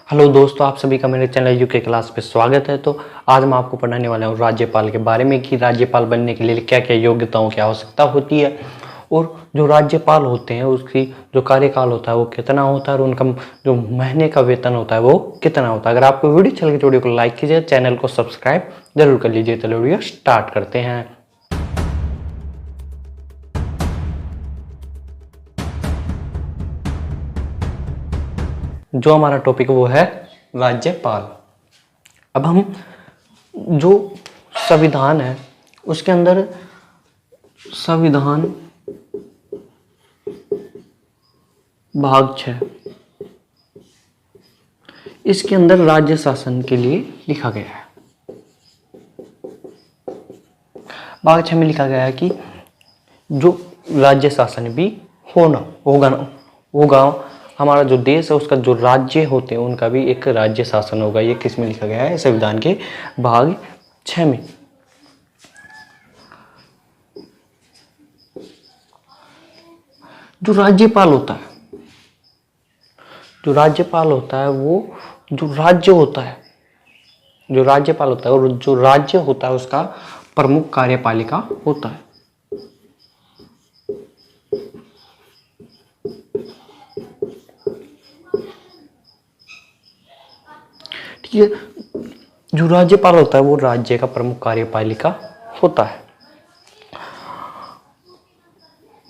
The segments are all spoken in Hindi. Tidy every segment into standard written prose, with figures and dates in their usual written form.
हेलो दोस्तों, आप सभी का मेरे चैनल यूके क्लास पे स्वागत है। तो आज मैं आपको पढ़ाने वाला हूँ राज्यपाल के बारे में कि राज्यपाल बनने के लिए क्या क्या योग्यताओं की आवश्यकता होती है और जो राज्यपाल होते हैं उसकी जो कार्यकाल होता है वो कितना होता है और उनका जो महीने का वेतन होता है वो कितना होता है। अगर आपको वीडियो अच्छी लगे तो वीडियो को लाइक कीजिए, चैनल को सब्सक्राइब जरूर कर लीजिए। चलो वीडियो स्टार्ट करते हैं। जो हमारा टॉपिक वो है राज्यपाल। अब हम जो संविधान है उसके अंदर संविधान भाग 6 इसके अंदर राज्य शासन के लिए लिखा गया है। भाग 6 में लिखा गया है कि जो राज्य शासन भी होगा हमारा जो देश है उसका जो राज्य होते हैं उनका भी एक राज्य शासन होगा। ये किस में लिखा गया है? संविधान के भाग 6 में। जो राज्यपाल होता है वो जो राज्य होता है और जो राज्य होता है उसका प्रमुख कार्यपालिका होता है। ठीक है, जो राज्यपाल होता है वो राज्य का प्रमुख कार्यपालिका होता है।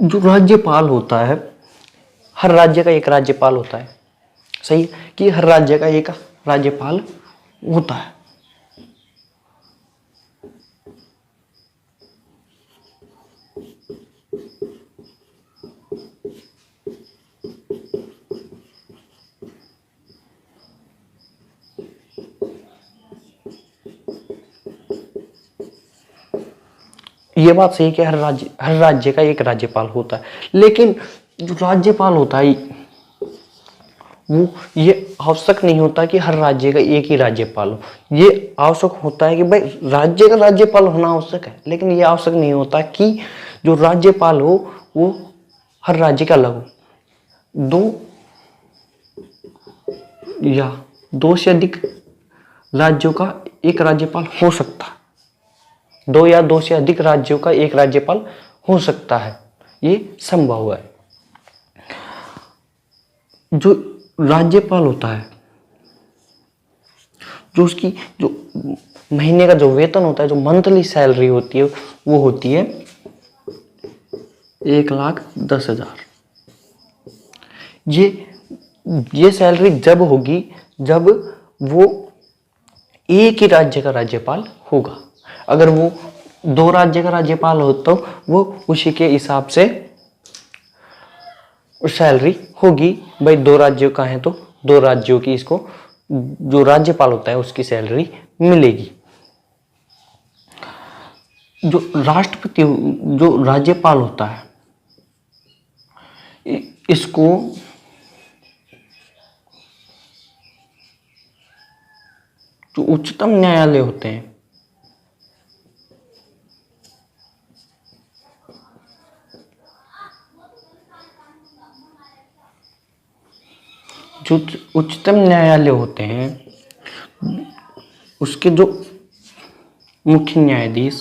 जो राज्यपाल होता है, हर राज्य का एक राज्यपाल होता है। सही है कि हर राज्य का एक राज्यपाल होता है। ये बात सही है कि हर राज्य का एक राज्यपाल होता है, लेकिन जो राज्यपाल होता है वो ये आवश्यक नहीं होता कि हर राज्य का एक ही राज्यपाल हो। ये आवश्यक होता है कि भाई राज्य का राज्यपाल होना आवश्यक है, लेकिन ये आवश्यक नहीं होता कि जो राज्यपाल हो वो हर राज्य का अलग हो। दो से अधिक राज्यों का एक राज्यपाल हो सकता है। दो से अधिक राज्यों का एक राज्यपाल हो सकता है, ये संभव है। जो राज्यपाल होता है जो उसकी जो महीने का जो वेतन होता है, जो मंथली सैलरी होती है वो होती है 1,10,000। ये सैलरी जब होगी जब वो एक ही राज्य का राज्यपाल होगा। अगर वो दो राज्य का राज्यपाल हो तो वो उसी के हिसाब से सैलरी होगी। भाई दो राज्यों का है तो दो राज्यों की इसको जो राज्यपाल होता है उसकी सैलरी मिलेगी। जो राष्ट्रपति जो राज्यपाल होता है इसको जो उच्चतम न्यायालय होते हैं जो उच्चतम न्यायालय होते हैं उसके जो मुख्य न्यायाधीश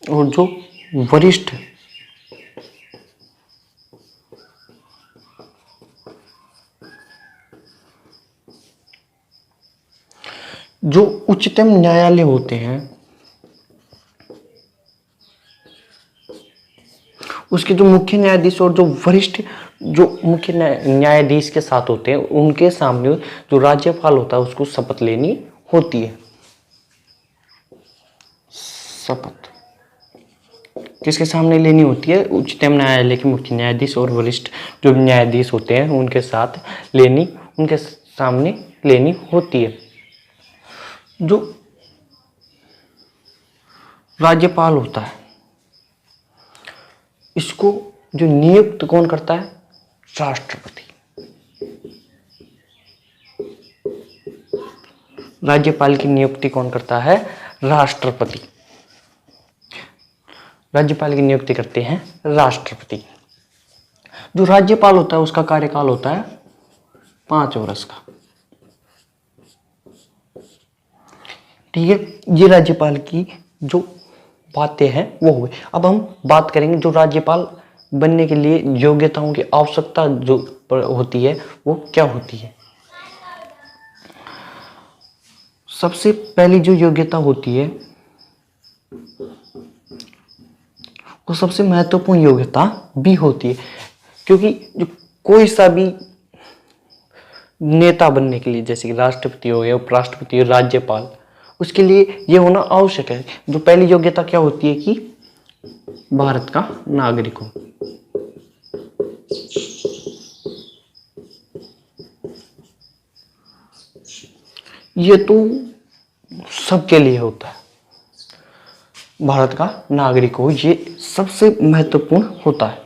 और जो वरिष्ठ जो उच्चतम न्यायालय होते हैं उसके जो मुख्य न्यायाधीश और जो वरिष्ठ जो मुख्य न्यायाधीश के साथ होते हैं उनके सामने जो राज्यपाल होता है उसको शपथ लेनी होती है। शपथ किसके सामने लेनी होती है? उच्चतम न्यायालय के मुख्य न्यायाधीश और वरिष्ठ जो न्यायाधीश होते हैं उनके सामने लेनी होती है। जो राज्यपाल होता है इसको जो नियुक्त कौन करता है? राष्ट्रपति। राज्यपाल की नियुक्ति कौन करता है? राष्ट्रपति। राज्यपाल की नियुक्ति करते हैं राष्ट्रपति। जो राज्यपाल होता है उसका कार्यकाल होता है 5 वर्ष का। ठीक है, ये राज्यपाल की जो बातें हैं वो हो गई। अब हम बात करेंगे जो राज्यपाल बनने के लिए योग्यताओं की आवश्यकता जो होती है वो क्या होती है। सबसे पहली जो योग्यता होती है वो सबसे महत्वपूर्ण योग्यता भी होती है, क्योंकि जो कोई सा भी नेता बनने के लिए, जैसे कि राष्ट्रपति हो गया, उपराष्ट्रपति हो, राज्यपाल, उसके लिए ये होना आवश्यक है। जो पहली योग्यता क्या होती है कि भारत का नागरिक हो। ये तो सबके लिए होता है, भारत का नागरिक हो, ये सबसे महत्वपूर्ण होता है।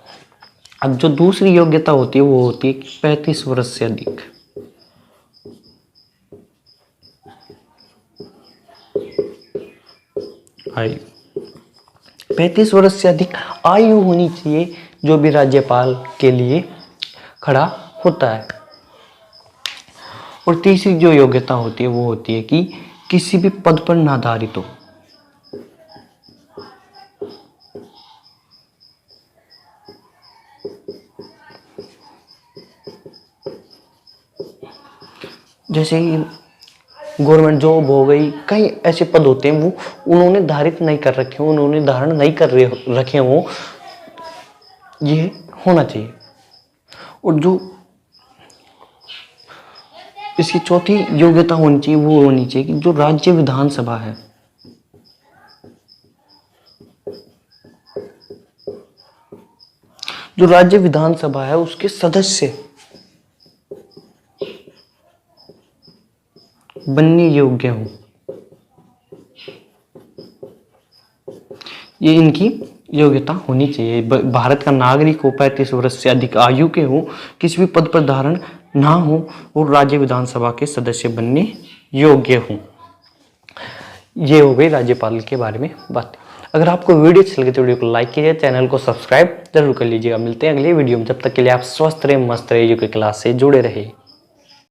अब जो दूसरी योग्यता होती है वो होती है 35 वर्ष से अधिक। आयु 35 वर्ष से अधिक आयु होनी चाहिए जो भी राज्यपाल के लिए खड़ा होता है। और तीसरी जो योग्यता होती है वो होती है कि किसी भी पद पर नाधारित हो। जैसे गवर्नमेंट जॉब हो गई, कई ऐसे पद होते हैं वो उन्होंने धारित नहीं कर रखे हो, उन्होंने धारण नहीं कर रखे हो, ये होना चाहिए। और जो इसकी चौथी योग्यता होनी चाहिए वो होनी चाहिए कि जो राज्य विधानसभा है, जो राज्य विधानसभा है उसके सदस्य बनने योग्य हो। ये इनकी योग्यता होनी चाहिए। भारत का नागरिक हो, 35 वर्ष से अधिक आयु के हो, किसी भी पद पर धारण ना हो और राज्य विधानसभा के सदस्य बनने योग्य हो। ये हो गई राज्यपाल के बारे में बात। अगर आपको वीडियो अच्छी लगे तो वीडियो को लाइक कीजिए, चैनल को सब्सक्राइब जरूर कर लीजिएगा। मिलते हैं अगले वीडियो में, जब तक के लिए आप स्वस्थ रहे, मस्त रहे, यूके क्लास से जुड़े रहे।